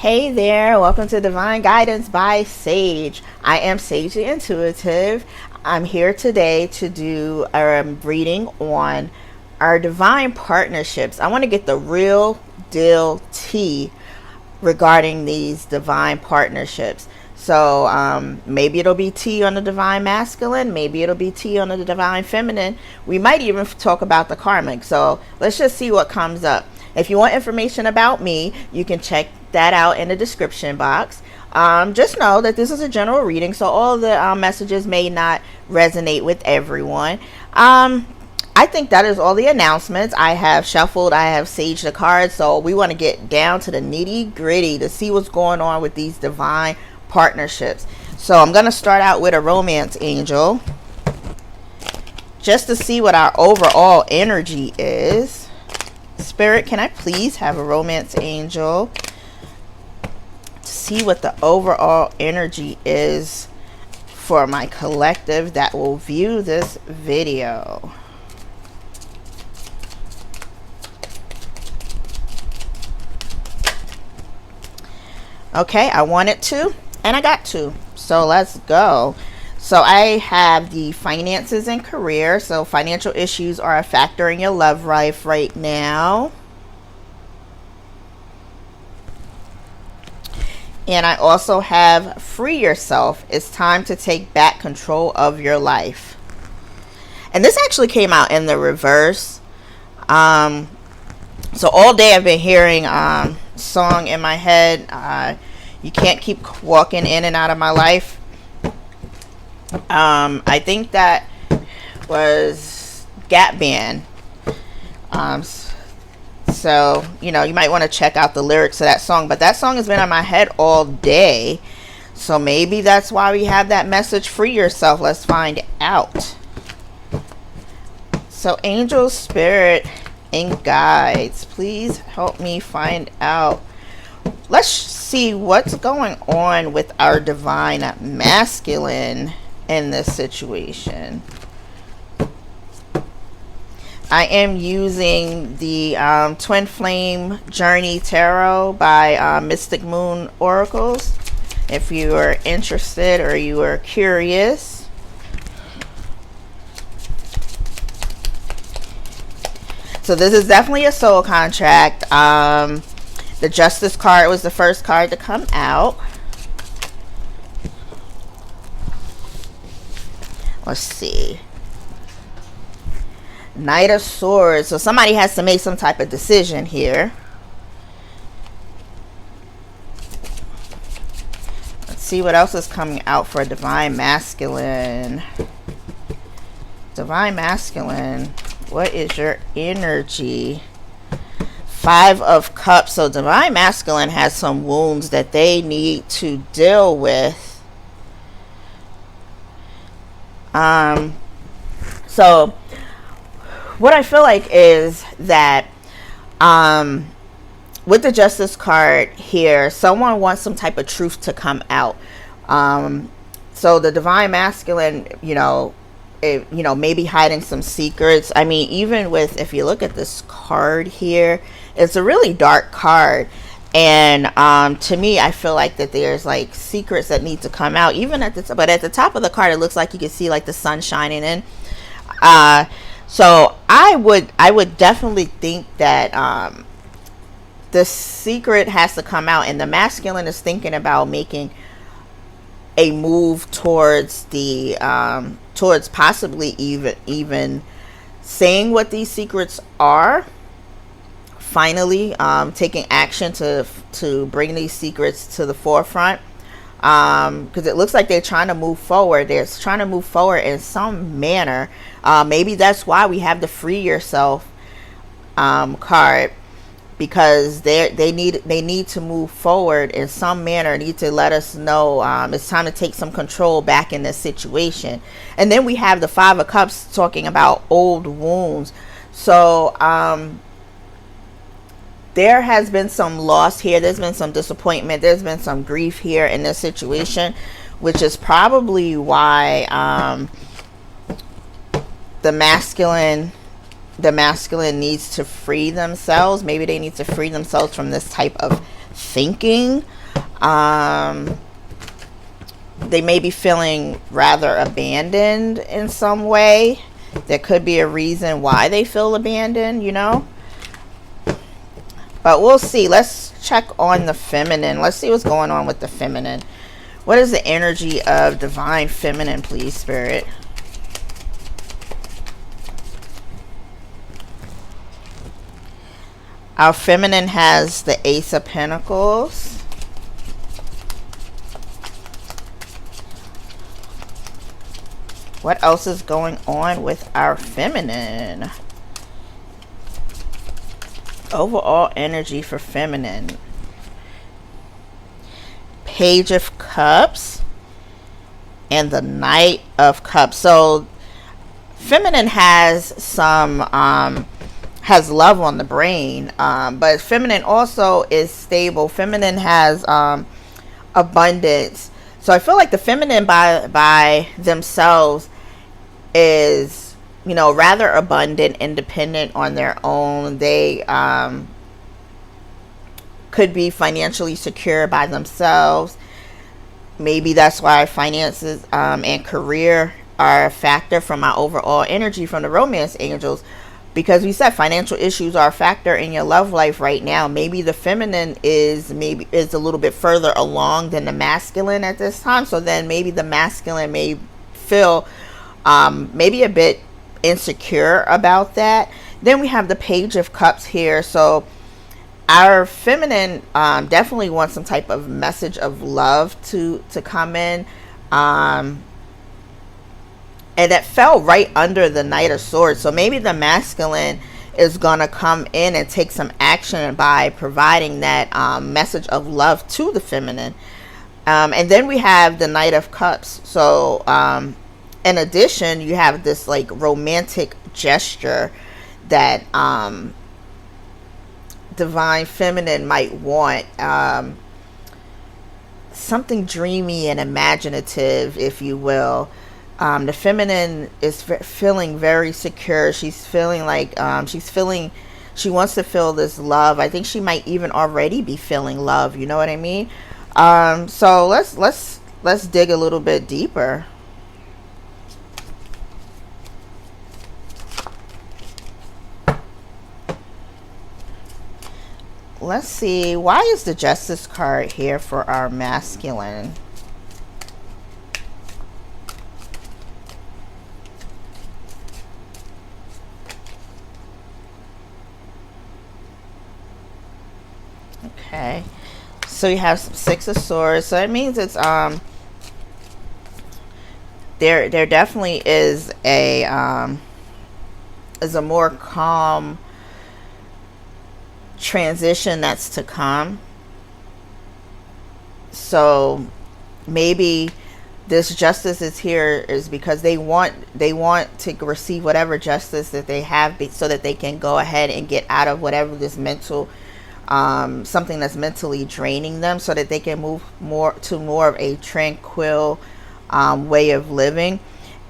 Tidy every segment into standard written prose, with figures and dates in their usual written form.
Hey there, welcome to Divine Guidance by Sage. I am Sage the Intuitive. I'm here today to do a reading on our divine partnerships. I want to get the real deal tea regarding these divine partnerships. So maybe it'll be tea on the divine masculine, maybe it'll be tea on the divine feminine. We might even talk about the karmic. So let's just see what comes up. If you want information about me, you can check that out in the description box. Just know that this is a general reading, so all the messages may not resonate with everyone. I think that is all the announcements. I have shuffled, I have saged the cards, so we want to get down to the nitty gritty to see what's going on with these divine partnerships. So I'm going to start out with a romance angel just to see what our overall energy is. Spirit, can I please have a romance angel to see what the overall energy is for my collective that will view this video? Okay, I wanted to and I got to, so let's go. So I have the finances and career. So financial issues are a factor in your love life right now. And I also have free yourself. It's time to take back control of your life. And this actually came out in the reverse. So all day I've been hearing song in my head. You can't keep walking in and out of my life. I think that was Gap Band. So, you know, you might want to check out the lyrics of that song. But that song has been on my head all day. So maybe that's why we have that message, free yourself. Let's find out. So angel, spirit, and guides, please help me find out. Let's see what's going on with our divine masculine in this situation. I am using the Twin Flame Journey Tarot by Mystic Moon Oracles. If you are interested or you are curious. So this is definitely a soul contract. The Justice card was the first card to come out. Let's see. Knight of Swords. So somebody has to make some type of decision here. Let's see what else is coming out for Divine Masculine. Divine Masculine, what is your energy? Five of Cups. So Divine Masculine has some wounds that they need to deal with. So what I feel like is that with the Justice card here, someone wants some type of truth to come out. So the Divine Masculine, maybe hiding some secrets. I mean, even with, if you look at this card here, it's a really dark card. And to me, I feel like that there's like secrets that need to come out, even at the but at the top of the card, it looks like you can see like the sun shining in. So I would definitely think that the secret has to come out, and the masculine is thinking about making a move towards the towards possibly even saying what these secrets are. Finally taking action to bring these secrets to the forefront, because it looks like they're trying to move forward. They're trying to move forward in some manner. Maybe that's why we have the free yourself card, because they need to move forward in some manner, need to let us know it's time to take some control back in this situation. And then we have the Five of Cups talking about old wounds. So there has been some loss here. There's been some disappointment. There's been some grief here in this situation, which is probably why the masculine needs to free themselves. Maybe they need to free themselves from this type of thinking. They may be feeling rather abandoned in some way. There could be a reason why they feel abandoned, you know. But we'll see. Let's check on the feminine. Let's see what's going on with the feminine. What is the energy of divine feminine, please, Spirit? Our feminine has the Ace of Pentacles. What else is going on with our feminine? Overall energy for feminine. Page of Cups and the Knight of Cups. So feminine has some has love on the brain, but feminine also is stable. Feminine has abundance. So I feel like the feminine by themselves is, you know, rather abundant, independent on their own. They could be financially secure by themselves. Maybe that's why finances and career are a factor from my overall energy from the romance angels, because we said financial issues are a factor in your love life right now. Maybe the feminine is a little bit further along than the masculine at this time. So then maybe the masculine may feel maybe a bit insecure about that. Then we have the Page of Cups here. So our feminine definitely wants some type of message of love to come in. And that fell right under the Knight of Swords. So maybe the masculine is going to come in and take some action by providing that message of love to the feminine. And then we have the Knight of Cups. So in addition, you have this like romantic gesture that divine feminine might want. Something dreamy and imaginative, if you will. The feminine is feeling very secure. She's feeling like she wants to feel this love. I think she might even already be feeling love. You know what I mean? So let's dig a little bit deeper. Let's see. Why is the Justice card here for our masculine? Okay, so you have some Six of Swords. So it means it's there definitely is a more calm transition that's to come. So maybe this justice is here is because they want to receive whatever justice that they have, so that they can go ahead and get out of whatever this mental something that's mentally draining them, so that they can move more of a tranquil way of living.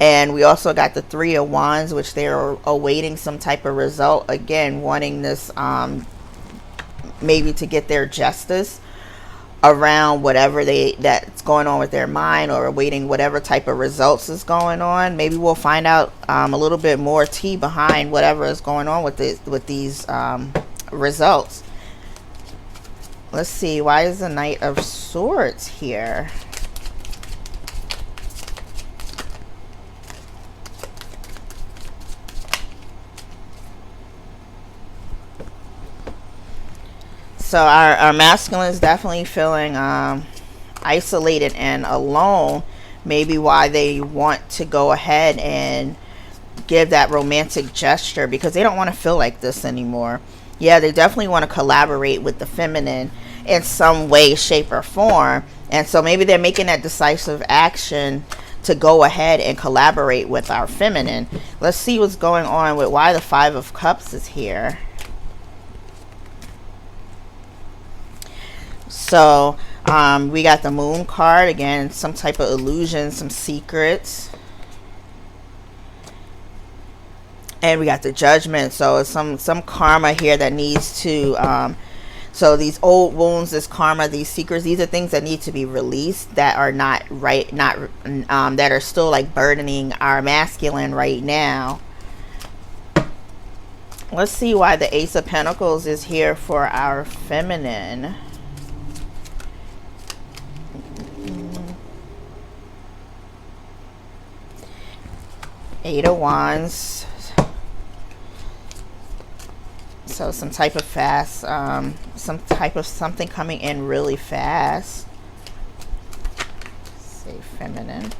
And we also got the Three of Wands, which they're awaiting some type of result, again wanting this maybe to get their justice around whatever that's going on with their mind, or awaiting whatever type of results is going on. Maybe we'll find out a little bit more tea behind whatever is going on with these results. Let's see, why is the Knight of Swords here? So our masculine is definitely feeling isolated and alone. Maybe why they want to go ahead and give that romantic gesture, because they don't want to feel like this anymore. Yeah, they definitely want to collaborate with the feminine in some way, shape, or form. And so maybe they're making that decisive action to go ahead and collaborate with our feminine. Let's see what's going on with why the Five of Cups is here. So we got the Moon card again, some type of illusion, some secrets. And we got the Judgment. So some karma here that needs to So these old wounds, this karma, these secrets, these are things that need to be released, that are not right, not that are still like burdening our masculine right now. Let's see why the Ace of Pentacles is here for our feminine. Eight of Wands. So some type of fast, some type of something coming in really fast. Let's say feminine.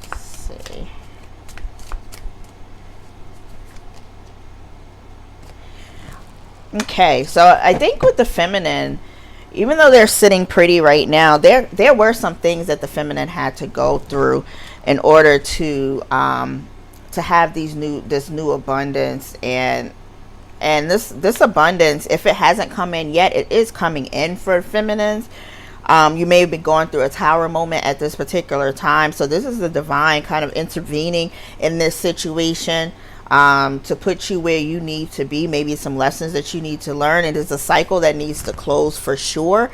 Let's see. Okay, so I think with the feminine, even though they're sitting pretty right now, there were some things that the feminine had to go through in order to have this new abundance, and this abundance, if it hasn't come in yet, it is coming in for feminines. You may have been going through a tower moment at this particular time, so this is the divine kind of intervening in this situation, to put you where you need to be. Maybe some lessons that you need to learn. It is a cycle that needs to close for sure,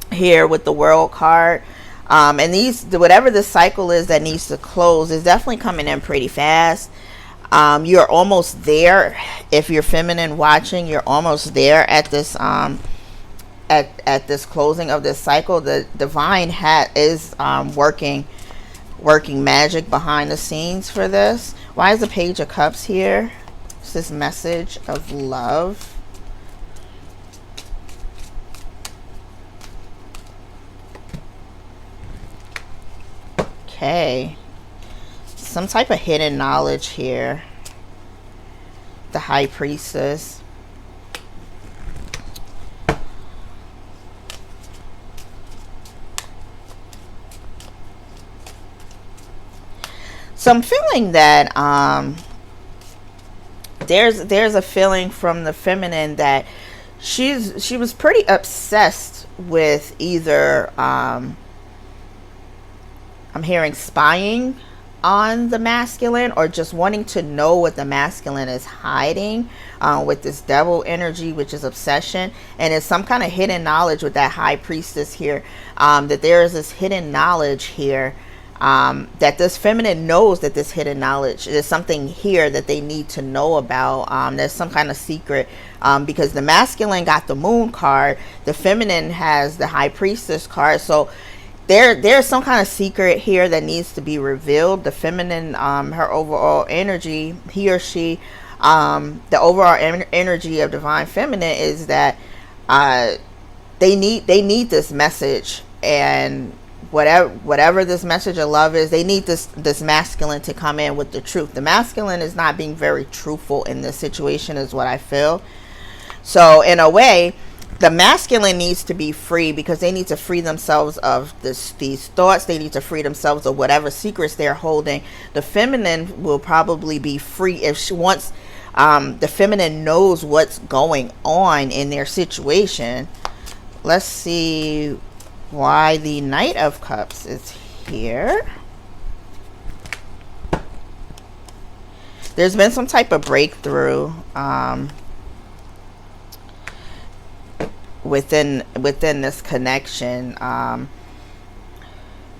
here with the World card. And whatever the cycle is that needs to close is definitely coming in pretty fast. You're almost there. If you're feminine watching, you're almost there at this at this closing of this cycle. The divine is working magic behind the scenes for this. Why is the Page of Cups here? It's this message of love. Okay. Some type of hidden knowledge here. The High Priestess. So I'm feeling that there's a feeling from the feminine that she was pretty obsessed with either I'm hearing spying on the masculine, or just wanting to know what the masculine is hiding, with this devil energy, which is obsession. And it's some kind of hidden knowledge with that High Priestess here, that there is this hidden knowledge here, that this feminine knows that this hidden knowledge, there's something here that they need to know about. There's some kind of secret, because the masculine got the Moon card, the feminine has the High Priestess card. So there's some kind of secret here that needs to be revealed. The feminine, her overall energy, he or she, the overall energy of divine feminine is that they need this message, and whatever this message of love is, they need this masculine to come in with the truth. The masculine is not being very truthful in this situation, is what I feel. So in a way, the masculine needs to be free, because they need to free themselves of these thoughts. They need to free themselves of whatever secrets they're holding. The feminine will probably be free if once the feminine knows what's going on in their situation. Let's see why the Knight of Cups is here. There's been some type of breakthrough within this connection. I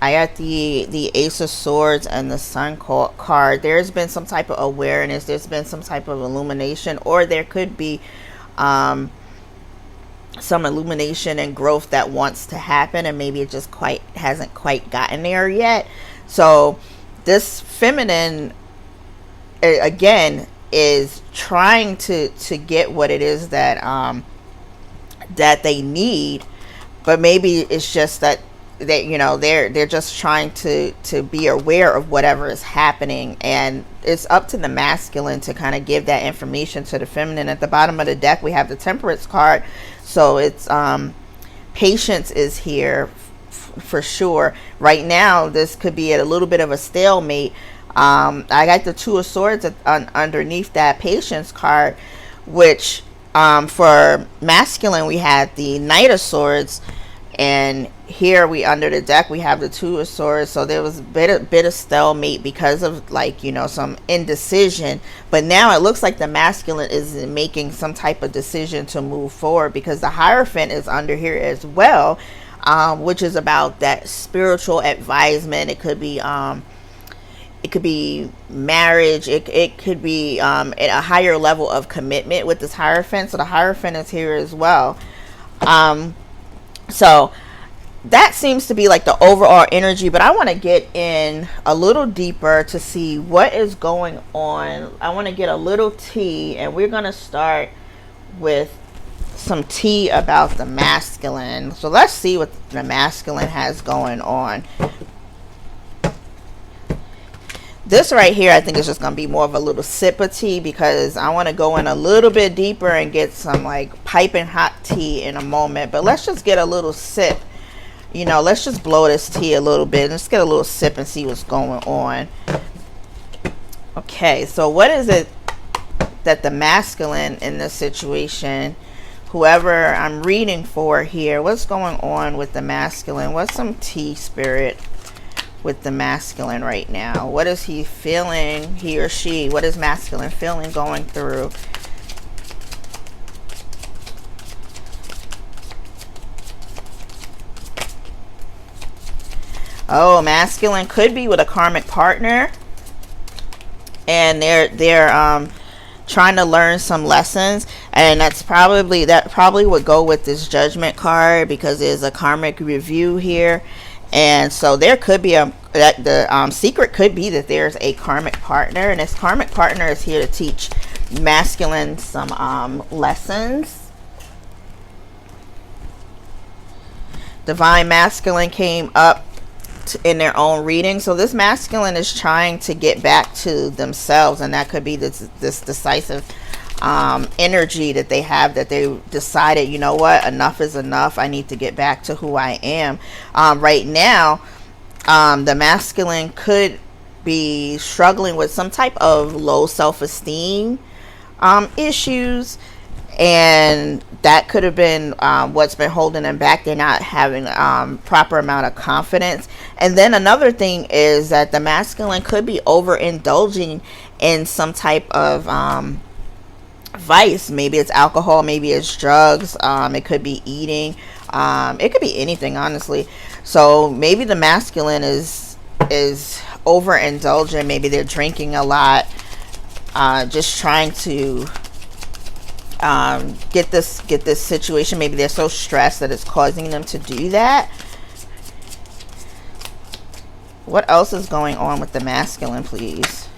got the Ace of Swords and the Sun card. There's been some type of awareness. There's been some type of illumination, or there could be some illumination and growth that wants to happen, and maybe it just hasn't quite gotten there yet. So this feminine, again, is trying to get what it is that that they need, but maybe it's just that they're just trying to be aware of whatever is happening, and it's up to the masculine to kind of give that information to the feminine. At the bottom of the deck, we have the Temperance card, so it's patience is here for sure. Right now, this could be at a little bit of a stalemate. I got the Two of Swords underneath that Patience card, which for masculine we had the Knight of Swords, And here we, under the deck, we have the Two of Swords. So there was a bit of stalemate because of, like, you know, some indecision. But now it looks like the masculine is making some type of decision to move forward, because the Hierophant is under here as well, which is about that spiritual advisement. It could be marriage. It could be at a higher level of commitment with this Hierophant. So the Hierophant is here as well. So that seems to be like the overall energy, but I want to get in a little deeper to see what is going on. I want to get a little tea, and we're going to start with some tea about the masculine. So let's see what the masculine has going on. This right here, I think, is just going to be more of a little sip of tea, because I want to go in a little bit deeper and get some like piping hot tea in a moment. But let's just get a little sip. You know, let's just blow this tea a little bit. Let's get a little sip and see what's going on. Okay, so what is it that the masculine in this situation, whoever I'm reading for here, what's going on with the masculine? What's some tea, spirit, with the masculine right now? What is he feeling, he or she? What is masculine feeling, going through? Oh, masculine could be with a karmic partner, and they're trying to learn some lessons, and that probably would go with this Judgment card, because there's a karmic review here. And so there could be the secret could be that there's a karmic partner, and this karmic partner is here to teach masculine some lessons. Divine Masculine came up in their own reading. So this masculine is trying to get back to themselves, and that could be this decisive energy that they have, that they decided, you know what, enough is enough. I need to get back to who I am. Right now, the masculine could be struggling with some type of low self-esteem issues, and that could have been what's been holding them back. They're not having proper amount of confidence. And then another thing is that the masculine could be overindulging in some type of vice. Maybe it's alcohol, maybe it's drugs, it could be eating, it could be anything, honestly. So maybe the masculine is overindulgent. Maybe they're drinking a lot, just trying to get this situation. Maybe they're so stressed that it's causing them to do that. What else is going on with the masculine, please?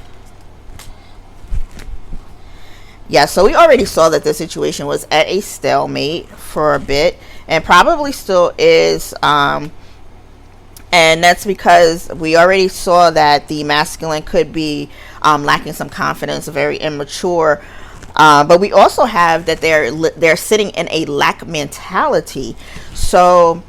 Yeah, so we already saw that the situation was at a stalemate for a bit, and probably still is. And that's because we already saw that the masculine could be lacking some confidence, very immature. But we also have that they're sitting in a lack mentality. So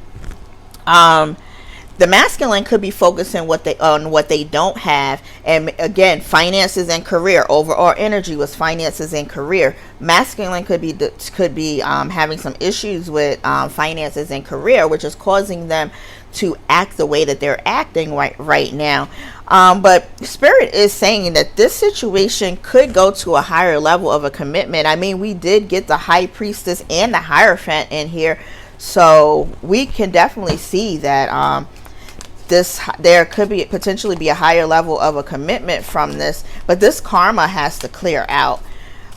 the masculine could be focusing on what they don't have. And again, finances and career. Overall energy was finances and career. Masculine could be having some issues with finances and career, which is causing them to act the way that they're acting right now. But Spirit is saying that this situation could go to a higher level of a commitment. I mean, we did get the High Priestess and the Hierophant in here, so we can definitely see that there could be potentially be a higher level of a commitment from this, but this karma has to clear out.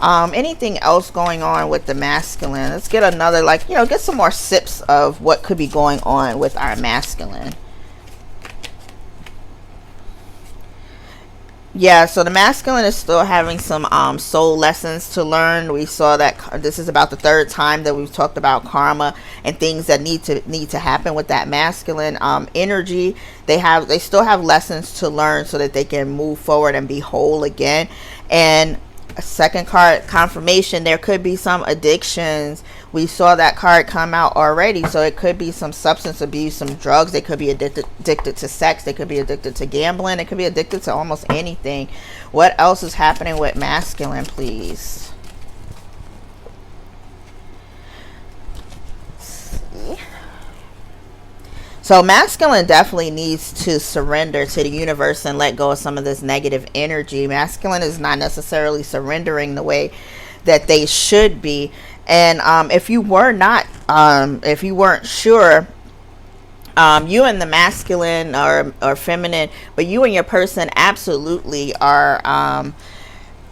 Anything else going on with the masculine? Let's get another, get some more sips of what could be going on with our masculine. Yeah, so the masculine is still having some soul lessons to learn. We saw that this is about the third time that we've talked about karma and things that need to happen with that masculine energy. They still have lessons to learn so that they can move forward and be whole again. And a second card, confirmation, there could be some addictions. We saw that card come out already, so it could be some substance abuse, some drugs. They could be addicted to sex. They could be addicted to gambling. They could be addicted to almost anything. What else is happening with masculine, please? Let's see. So masculine definitely needs to surrender to the universe and let go of some of this negative energy. Masculine is not necessarily surrendering the way that they should be. And if you weren't sure, you and the masculine or feminine, but you and your person absolutely are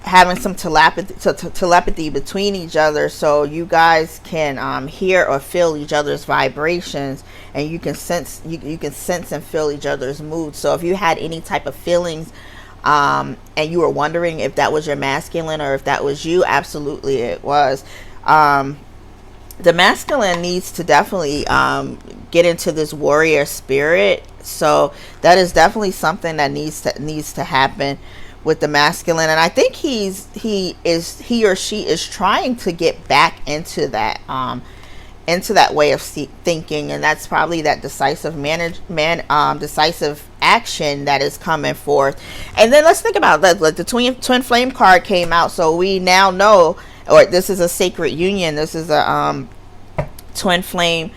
having some telepathy between each other, so you guys can hear or feel each other's vibrations, and you can sense and feel each other's mood. So if you had any type of feelings and you were wondering if that was your masculine or if that was you, absolutely it was. The masculine needs to definitely get into this warrior spirit, so that is definitely something that needs to happen with the masculine. And I think he or she is trying to get back into that way of thinking, and that's probably that decisive decisive action that is coming forth. And then let's think about that. Like the twin flame card came out, so we now know, or this is a sacred union. This is a twin flame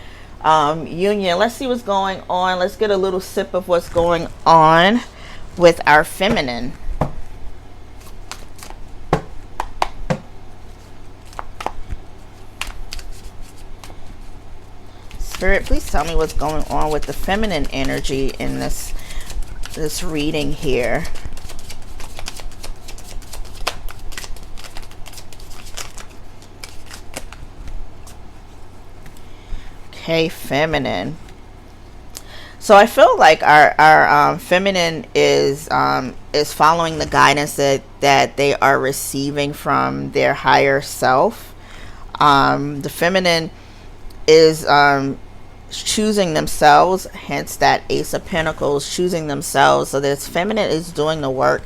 union. Let's see what's going on. Let's get a little sip of what's going on with our feminine. Spirit, please tell me what's going on with the feminine energy in this reading here. Okay, feminine. So I feel like our feminine is following the guidance that they are receiving from their higher self. The feminine is choosing themselves, hence that Ace of Pentacles, choosing themselves. So this feminine is doing the work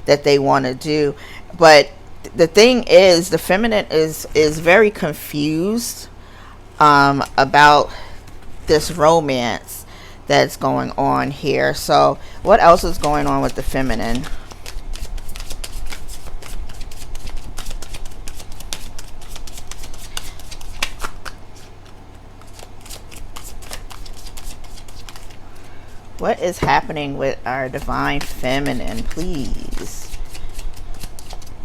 that they want to do. But the thing is, the feminine is very confused about this romance that's going on here. So what else is going on with the feminine? What is happening with our divine feminine? Please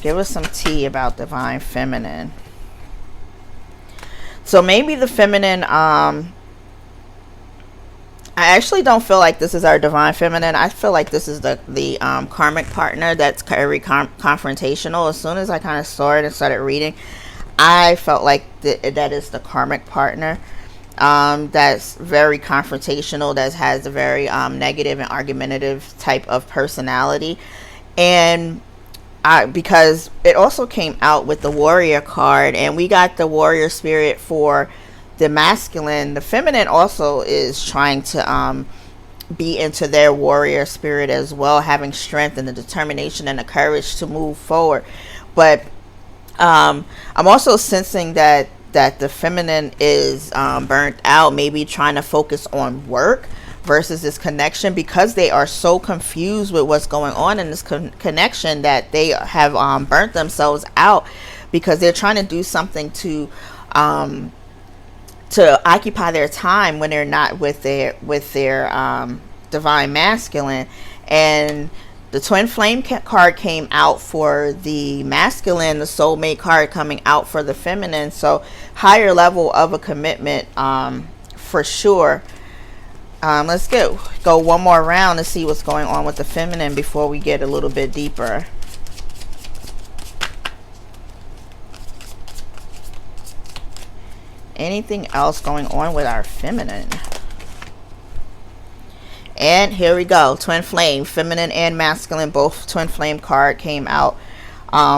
give us some tea about divine feminine. So maybe the feminine, I actually don't feel like this is our divine feminine. I feel like this is the karmic partner that's very confrontational. As soon as I kind of saw it and started reading, I felt like that is the karmic partner. That's very confrontational, that has a very negative and argumentative type of personality. And because it also came out with the warrior card, and we got the warrior spirit for the masculine. The feminine also is trying to be into their warrior spirit as well, having strength and the determination and the courage to move forward. But I'm also sensing that the feminine is burnt out, maybe trying to focus on work versus this connection, because they are so confused with what's going on in this connection that they have burnt themselves out, because they're trying to do something to occupy their time when they're not with their divine masculine. And the twin flame card came out for the masculine, the soulmate card coming out for the feminine. So higher level of a commitment for sure. Let's go one more round to see what's going on with the feminine before we get a little bit deeper. Anything else going on with our feminine? And here we go. Twin flame, feminine and masculine, both twin flame card came out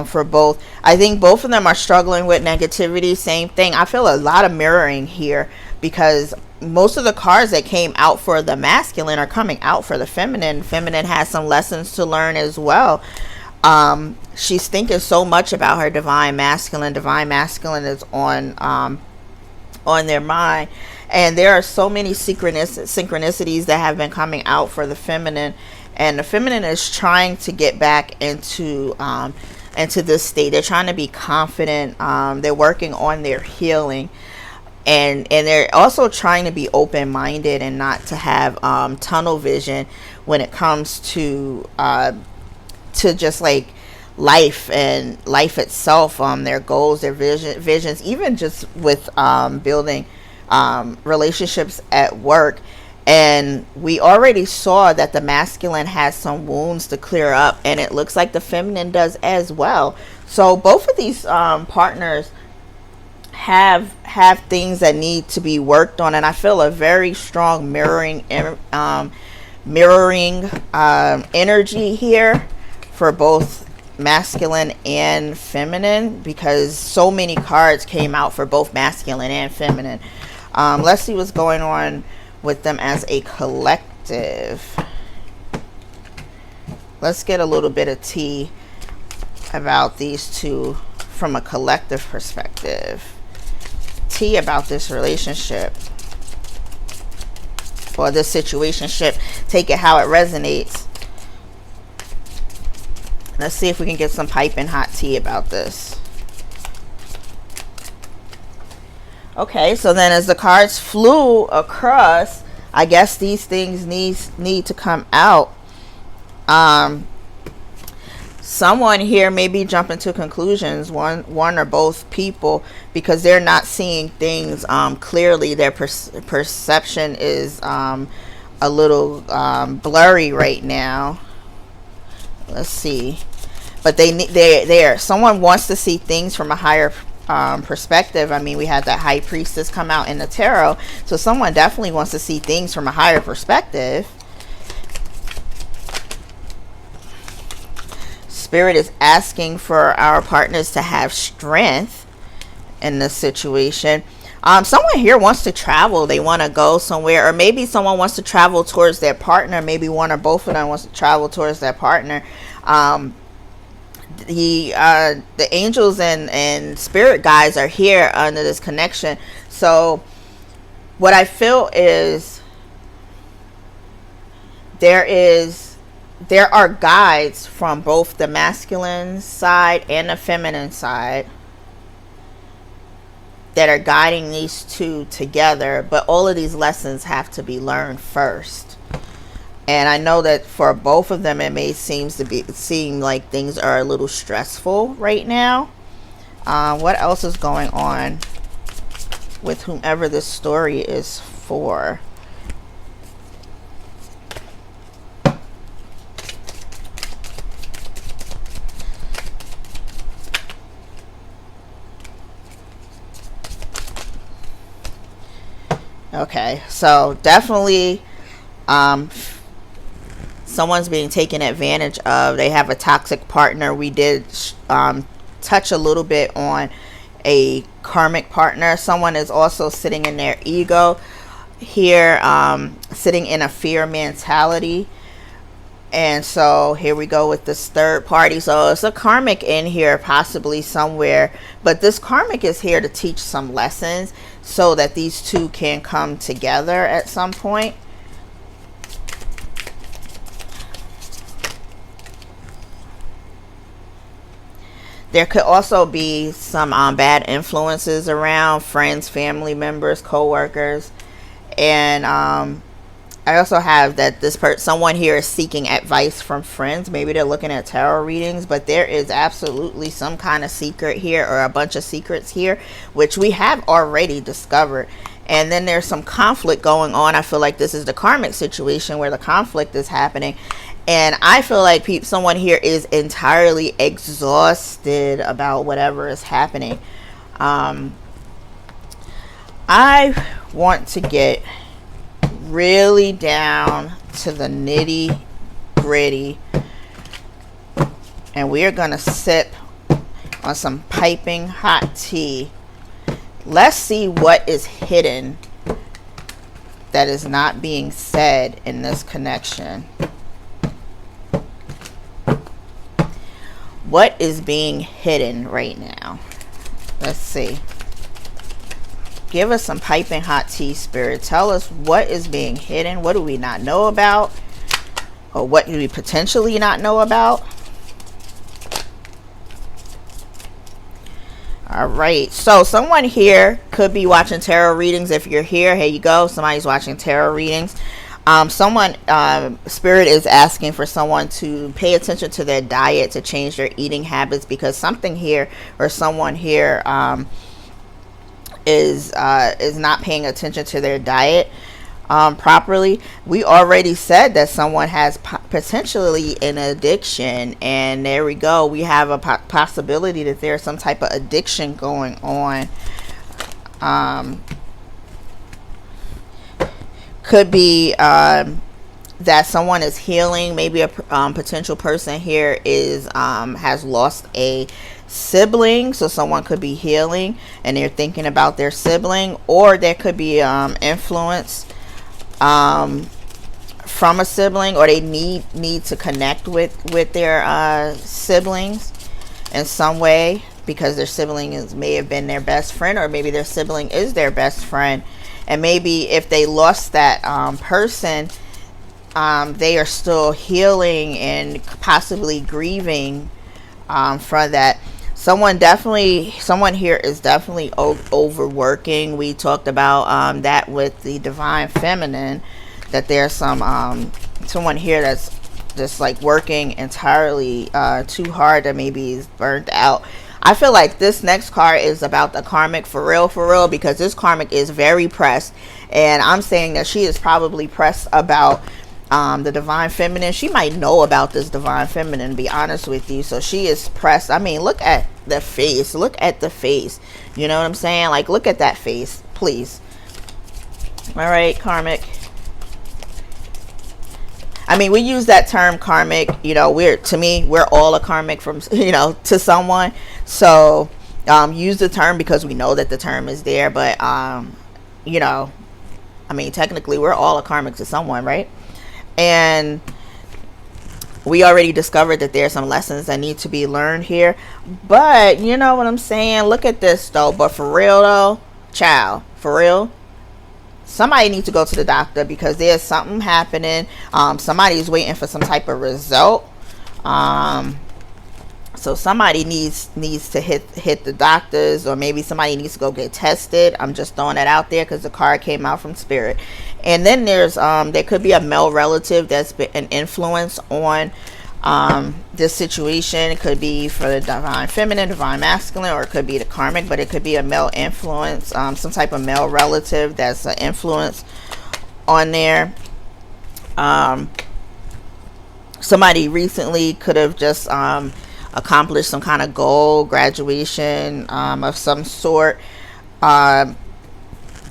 for both. I think both of them are struggling with negativity. Same thing. I feel a lot of mirroring here, because most of the cards that came out for the masculine are coming out for the feminine. Feminine has some lessons to learn as well. She's thinking so much about her divine masculine. Divine masculine is on their mind. And there are so many synchronicities that have been coming out for the feminine. And the feminine is trying to get back into this state. They're trying to be confident. They're working on their healing. and they're also trying to be open-minded and not to have tunnel vision when it comes to just like life and life itself, their goals, their visions, even just with building relationships at work. And we already saw that the masculine has some wounds to clear up, and it looks like the feminine does as well. So both of these partners have things that need to be worked on, and I feel a very strong mirroring energy here for both masculine and feminine, because so many cards came out for both masculine and feminine. Let's see what's going on with them as a collective. Let's get a little bit of tea about these two from a collective perspective. Tea about this relationship or this situationship. Take it how it resonates. Let's see if we can get some piping hot tea about this. Okay, so then as the cards flew across, I guess these things need to come out. Someone here may be jumping to conclusions, one or both people, because they're not seeing things clearly. Their perception is a little blurry right now. Let's see. But someone wants to see things from a higher perspective. I mean, we had that high priestess come out in the tarot, so someone definitely wants to see things from a higher perspective. Spirit is asking for our partners to have strength in this situation. Someone here wants to travel. They want to go somewhere, or maybe someone wants to travel towards their partner. Maybe one or both of them wants to travel towards their partner. The angels and spirit guides are here under this connection. So what I feel is there are guides from both the masculine side and the feminine side that are guiding these two together, but all of these lessons have to be learned first. And I know that for both of them, it may seem like things are a little stressful right now. What else is going on with whomever this story is for? Okay, so definitely someone's being taken advantage of. They have a toxic partner. We did touch a little bit on a karmic partner. Someone is also sitting in their ego here, sitting in a fear mentality. And so here we go with this third party. So it's a karmic in here possibly somewhere, but this karmic is here to teach some lessons so that these two can come together at some point. There could also be some bad influences around, friends, family members, co-workers. And I also have that someone here is seeking advice from friends. Maybe they're looking at tarot readings, but there is absolutely some kind of secret here, or a bunch of secrets here, which we have already discovered. And then there's some conflict going on. I feel like this is the karmic situation where the conflict is happening. And I feel like someone here is entirely exhausted about whatever is happening. I want to get really down to the nitty gritty, and we are going to sip on some piping hot tea. Let's see what is hidden that is not being said in this connection. What is being hidden right now? Let's see. Give us some piping hot tea, Spirit. Tell us what is being hidden. What do we not know about? Or what do we potentially not know about? All right, so someone here could be watching tarot readings. If you're here, here you go. Somebody's watching tarot readings. Someone, spirit is asking for someone to pay attention to their diet, to change their eating habits, because something here or someone here is not paying attention to their diet properly. We already said that someone has potentially an addiction, and there we go. We have a possibility that there's some type of addiction going on. Could be that someone is healing. Maybe a potential person here is has lost a sibling, so someone could be healing and they're thinking about their sibling, or there could be influence from a sibling, or they need to connect with their siblings in some way, because their sibling may have been their best friend, or maybe their sibling is their best friend. And maybe if they lost that person, they are still healing and possibly grieving for that. Someone here is definitely overworking. We talked about that with the divine feminine, that there's someone here that's just like working entirely too hard, that maybe is burnt out. I feel like this next card is about the karmic for real, because this karmic is very pressed, and I'm saying that she is probably pressed about the divine feminine. She might know about this divine feminine, to be honest with you. So she is pressed. I mean, look at the face. Look at the face. You know what I'm saying? Like, look at that face, please. All right, karmic. I mean, we use that term karmic, you know, to me, we're all a karmic from, you know, to someone. So use the term because we know that the term is there. But, you know, I mean, technically, we're all a karmic to someone, right? And we already discovered that there are some lessons that need to be learned here. But, you know what I'm saying? Look at this, though. But for real, though, child, for real, somebody needs to go to the doctor, because there's something happening. Somebody's waiting for some type of result. So somebody needs to hit the doctors, or maybe somebody needs to go get tested. I'm just throwing that out there because the card came out from spirit. And then there's there could be a male relative that's been an influence on this situation. It could be for the divine feminine, divine masculine, or it could be the karmic, but it could be a male influence, some type of male relative that's an influence on there. Somebody recently could have just accomplished some kind of goal, graduation of some sort.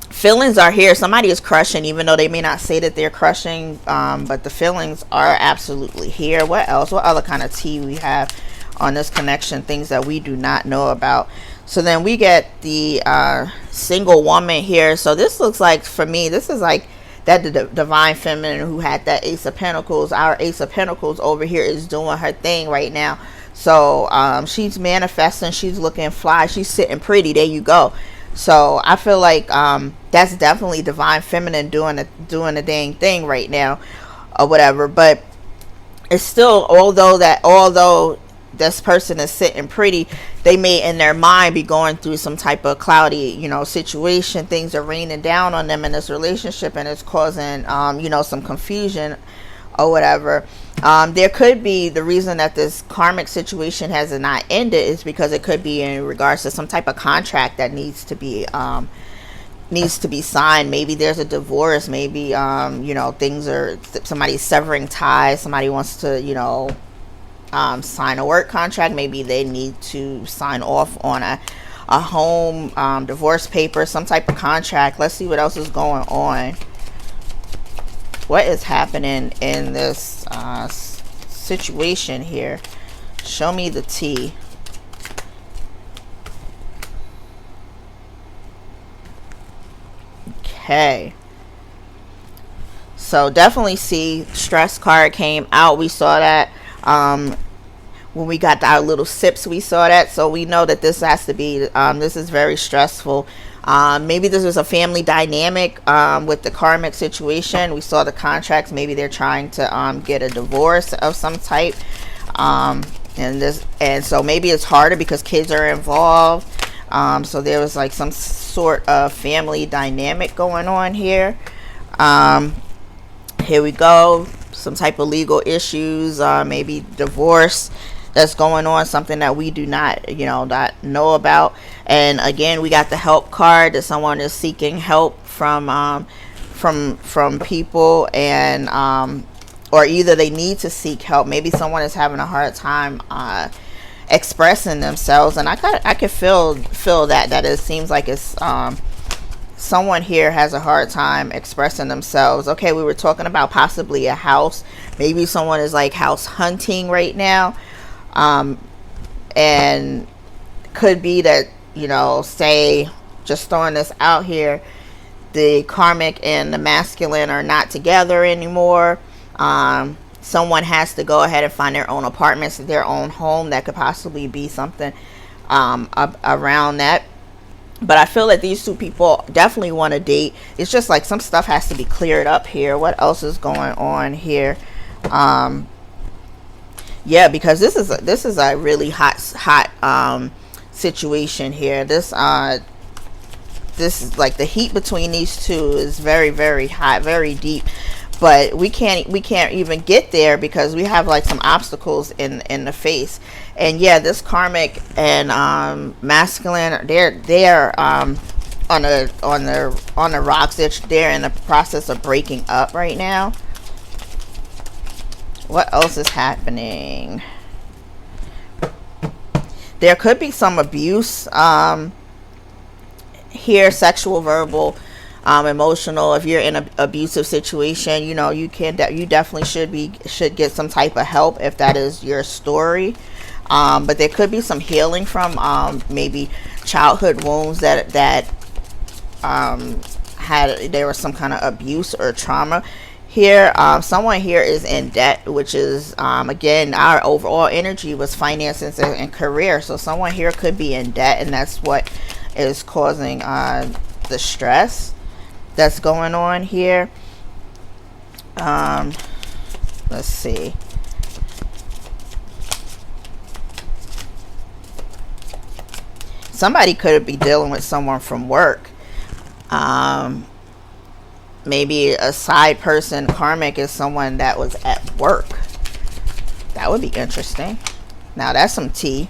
Feelings are here. Somebody is crushing, even though they may not say that they're crushing, but the feelings are absolutely here. What else? What other kind of tea we have on this connection? Things that we do not know about. So then we get the single woman here. So this looks like, for me, this is like that the divine feminine who had that Ace of Pentacles. Our Ace of Pentacles over here is doing her thing right now. So she's manifesting. She's looking fly. She's sitting pretty. There you go. So I feel like that's definitely divine feminine doing the dang thing right now, or whatever. But it's still, although this person is sitting pretty, they may in their mind be going through some type of cloudy, you know, situation. Things are raining down on them in this relationship, and it's causing you know, some confusion or whatever. There could be, the reason that this karmic situation has not ended is because it could be in regards to some type of contract that needs to be signed. Maybe there's a divorce. Maybe you know, somebody's severing ties. Somebody wants to, you know, sign a work contract. Maybe they need to sign off on a home divorce paper, some type of contract. Let's see what else is going on. What is happening in this situation here? Show me the tea. Okay. So definitely see, stress card came out. We saw that when we got our little sips, we saw that. So we know that this has to be, this is very stressful. Maybe this is a family dynamic with the karmic situation. We saw the contracts. Maybe they're trying to get a divorce of some type, and so maybe it's harder because kids are involved So there was like some sort of family dynamic going on here. Here we go, some type of legal issues, maybe divorce that's going on, something that we do not, not know about. And again, we got the help card, that someone is seeking help from people, and or either they need to seek help. Maybe someone is having a hard time expressing themselves, and I could feel that it seems like it's someone here has a hard time expressing themselves. Okay, we were talking about possibly a house. Maybe someone is like house hunting right now, and could be that, say, just throwing this out here, the karmic and the masculine are not together anymore. Someone has to go ahead and find their own apartments, their own home. That could possibly be something around that. But I feel that these two people definitely want to date. It's just like some stuff has to be cleared up here. What else is going on here? Yeah, because this is a really hot situation here. This is like the heat between these two is very, very hot, very deep. But we can't even get there because we have like some obstacles in the face. And yeah, this karmic and masculine, they're on the rocks. They're in the process of breaking up right now. What else is happening? There could be some abuse here, sexual, verbal, emotional. If you're in an abusive situation, you definitely should get some type of help if that is your story. But there could be some healing from maybe childhood wounds that there was some kind of abuse or trauma here. Someone here is in debt, which is again, our overall energy was finances and career. So someone here could be in debt, and that's what is causing the stress that's going on here. Let's see. Somebody could be dealing with someone from work. Maybe a side person. Karmic is someone that was at work. That would be interesting. Now that's some tea.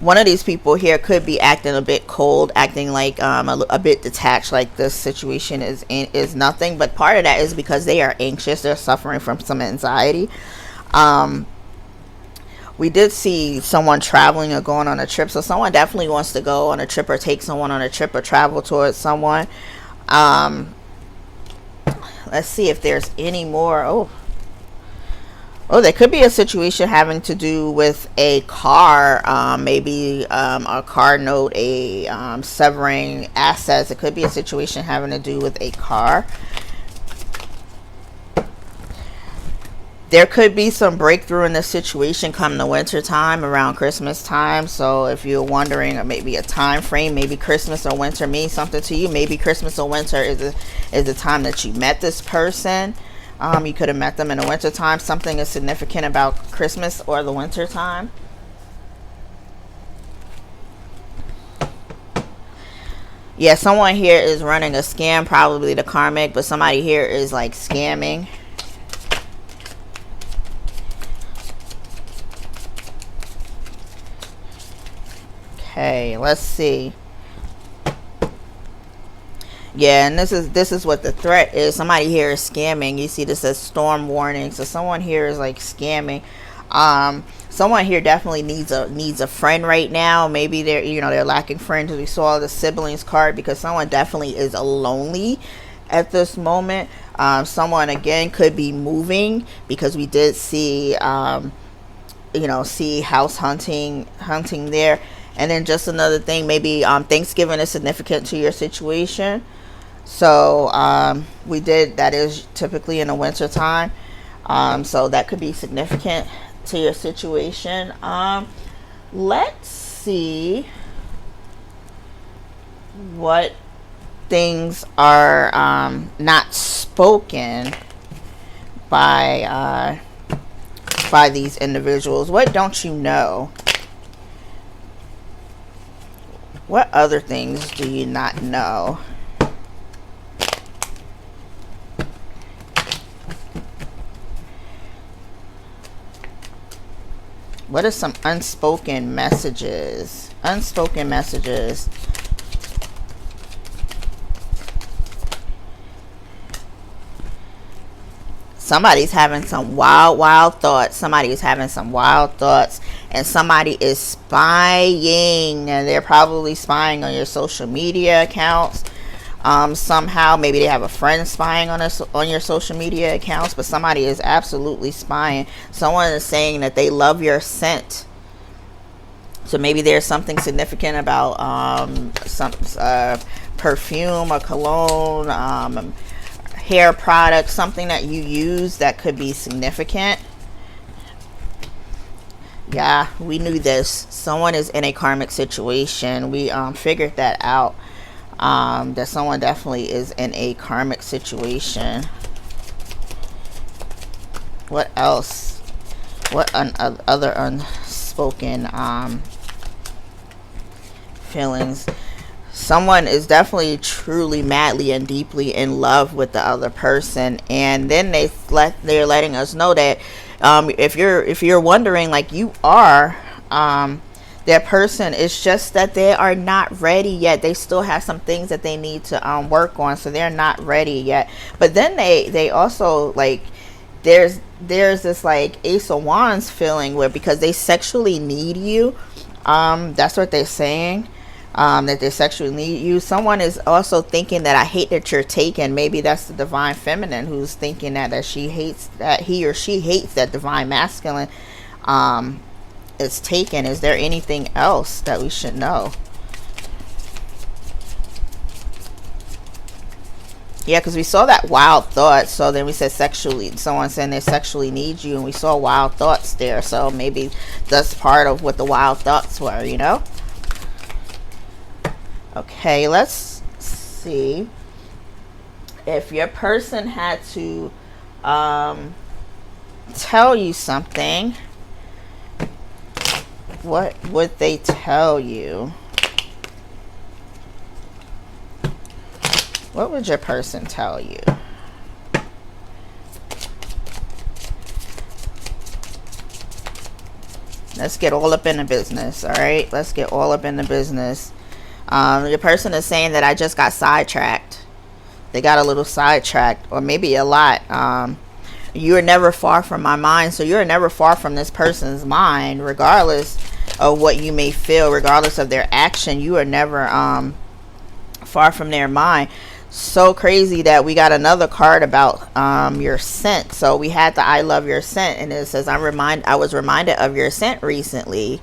One of these people here could be acting a bit cold, acting like a bit detached, like this situation is nothing. But part of that is because they are anxious. They're suffering from some anxiety. We did see someone traveling or going on a trip. So someone definitely wants to go on a trip or take someone on a trip or travel towards someone. Let's see if there's any more. Oh, there could be a situation having to do with a car, maybe a car note, a severing assets. It could be a situation having to do with a car. There could be some breakthrough in this situation come the winter time, around Christmas time. So if you're wondering, or maybe a time frame, maybe Christmas or winter means something to you. Maybe Christmas or winter is the time that you met this person. You could have met them in the winter time. Something is significant about Christmas or the winter time. Yeah, someone here is running a scam, probably the karmic, but somebody here is like scamming. Okay, let's see. Yeah, and this is what the threat is. Somebody here is scamming. You see this as storm warning. So someone here is like scamming. Someone here definitely needs a friend right now. Maybe they're lacking friends. We saw the siblings card because someone definitely is lonely at this moment. Someone again could be moving because we did see see house hunting there. And then just another thing, maybe Thanksgiving is significant to your situation. So that is typically in the winter time. So that could be significant to your situation. Let's see what things are not spoken by these individuals. What don't you know? What other things do you not know? What are some unspoken messages? Unspoken messages. Somebody's having some wild thoughts. Somebody is having some wild thoughts, and somebody is spying, and they're probably spying on your social media accounts. Somehow, maybe they have a friend spying on your social media accounts, but somebody is absolutely spying. Someone is saying that they love your scent. So maybe there's something significant about some perfume or cologne, hair product, something that you use that could be significant. Yeah, we knew this. Someone is in a karmic situation. We figured that out. That someone definitely is in a karmic situation. What else? What other unspoken feelings? Someone is definitely truly madly and deeply in love with the other person, and then they're letting us know that if you're wondering, like you are, that person, is just that they are not ready yet. They still have some things that they need to work on, so they're not ready yet. But then they also, like, there's this like Ace of Wands feeling where, because they sexually need you, that's what they're saying. That they sexually need you. Someone is also thinking that I hate that you're taken. Maybe that's the divine feminine who's thinking that she hates, that he or she hates that divine masculine is taken. Is there anything else that we should know? Yeah, because we saw that wild thought. So then we said sexually, someone saying they sexually need you, and we saw wild thoughts there. So maybe that's part of what the wild thoughts were, you know? Okay, let's see. If your person had to tell you something, what would they tell you? What would your person tell you? Let's get all up in the business, all right? Let's get all up in the business. Your person is saying that I just got sidetracked. They got a little sidetracked, or maybe a lot. You are never far from my mind. So you're never far from this person's mind, regardless of what you may feel, regardless of their action. You are never far from their mind. So crazy that we got another card about your scent. So we had the I love your scent, and it says I was reminded of your scent recently.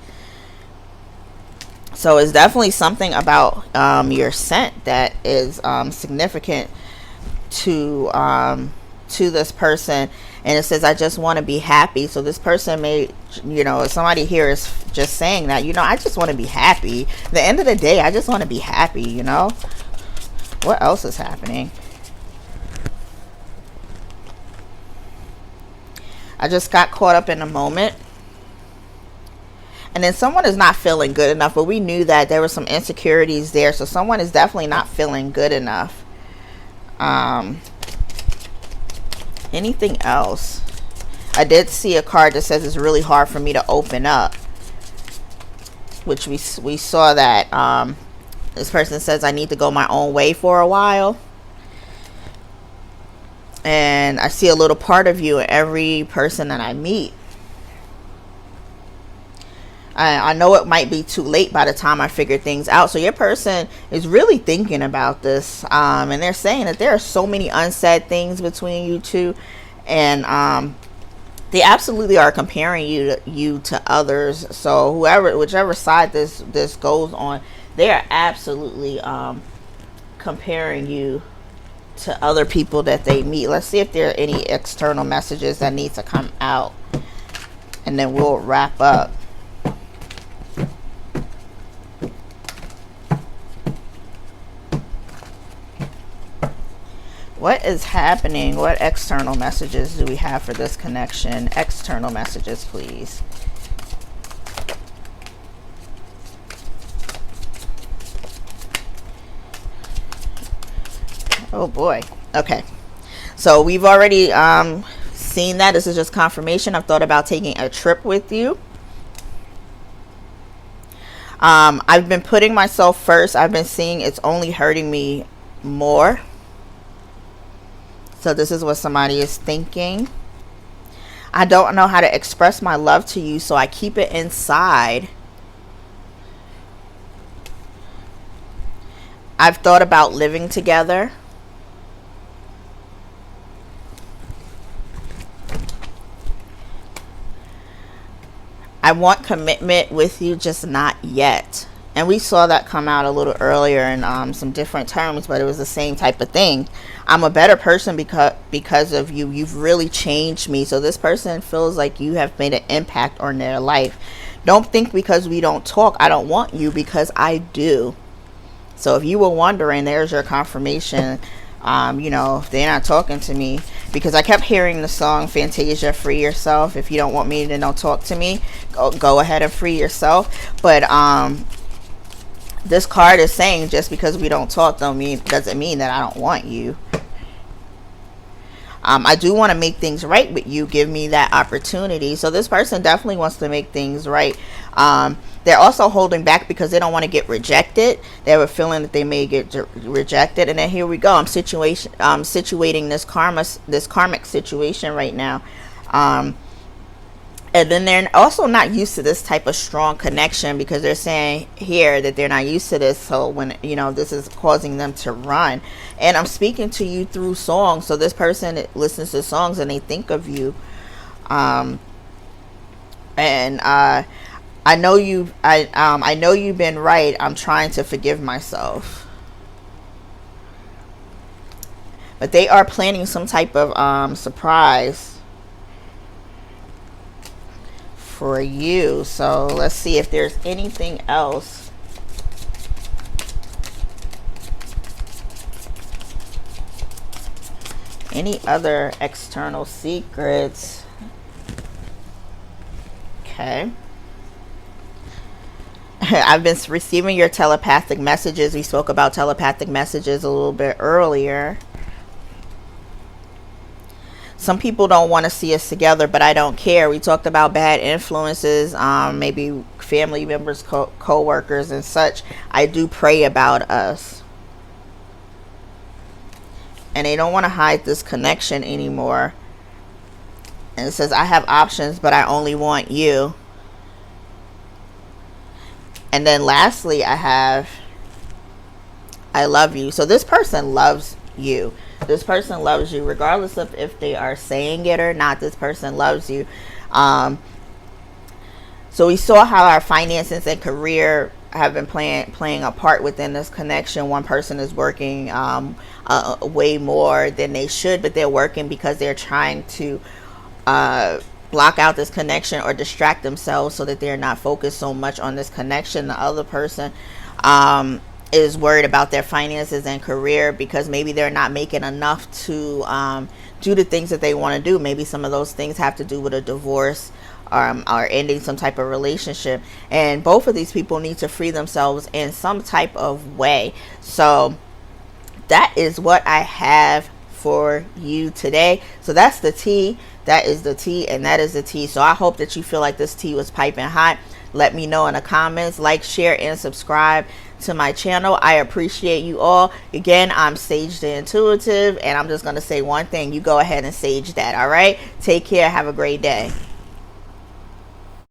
So it's definitely something about your scent that is significant to this person. And it says I just want to be happy. So this person may, you know, somebody here is just saying that, you know, I just want to be happy. At the end of the day, I just want to be happy, you know. What else is happening? I just got caught up in the moment. And then someone is not feeling good enough, but we knew that there were some insecurities there. So someone is definitely not feeling good enough. Anything else? I did see a card that says it's really hard for me to open up, which we saw that this person says I need to go my own way for a while. And I see a little part of you in every person that I meet. I know it might be too late by the time I figure things out. So your person is really thinking about this. And they're saying that there are so many unsaid things between you two. And they absolutely are comparing you to others. So whichever side this goes on, they are absolutely comparing you to other people that they meet. Let's see if there are any external messages that need to come out. And then we'll wrap up. What is happening? What external messages do we have for this connection? External messages, please. Oh boy. Okay. So we've already seen that. This is just confirmation. I've thought about taking a trip with you. I've been putting myself first. I've been seeing it's only hurting me more. So this is what somebody is thinking. I don't know how to express my love to you, so I keep it inside. I've thought about living together. I want commitment with you, just not yet. And we saw that come out a little earlier in some different terms, but it was the same type of thing. I'm a better person because of you. You've really changed me. So this person feels like you have made an impact on their life. Don't think because we don't talk, I don't want you, because I do. So if you were wondering, there's your confirmation. You know, if they're not talking to me, because I kept hearing the song Fantasia, free yourself. If you don't want me, then don't talk to me. Go ahead and free yourself. But this card is saying just because we don't talk doesn't mean that I don't want you. I do want to make things right with you. Give me that opportunity. So this person definitely wants to make things right. They're also holding back because they don't want to get rejected. They have a feeling that they may get rejected. And then here we go. I'm situating this karmic situation right now. And then they're also not used to this type of strong connection, because they're saying here that they're not used to this. So when, you know, this is causing them to run. And I'm speaking to you through songs. So this person listens to songs and they think of you. I know you've been right. I'm trying to forgive myself. But they are planning some type of surprise for you. So let's see if there's anything else. Any other external secrets? Okay. I've been receiving your telepathic messages. We spoke about telepathic messages a little bit earlier. Some people don't want to see us together, but I don't care. We talked about bad influences, maybe family members, co-workers and such. I do pray about us. And they don't want to hide this connection anymore. And it says, I have options, but I only want you. And then lastly, I have, I love you. So this person loves you. This person loves you regardless of if they are saying it or not. This person loves you. So we saw how our finances and career have been playing a part within this connection. One person is working way more than they should, but they're working because they're trying to block out this connection or distract themselves so that they're not focused so much on this connection. The other person is worried about their finances and career because maybe they're not making enough to do the things that they want to do. Maybe some of those things have to do with a divorce or ending some type of relationship. And both of these people need to free themselves in some type of way. So that is what I have for you today. So that's the tea. That is the tea, and that is the tea. So I hope that you feel like this tea was piping hot. Let me know in the comments. Like, share, and subscribe to my channel. I appreciate you all. Again, I'm Sage the Intuitive, and I'm just going to say one thing. You go ahead and sage that, all right? Take care. Have a great day.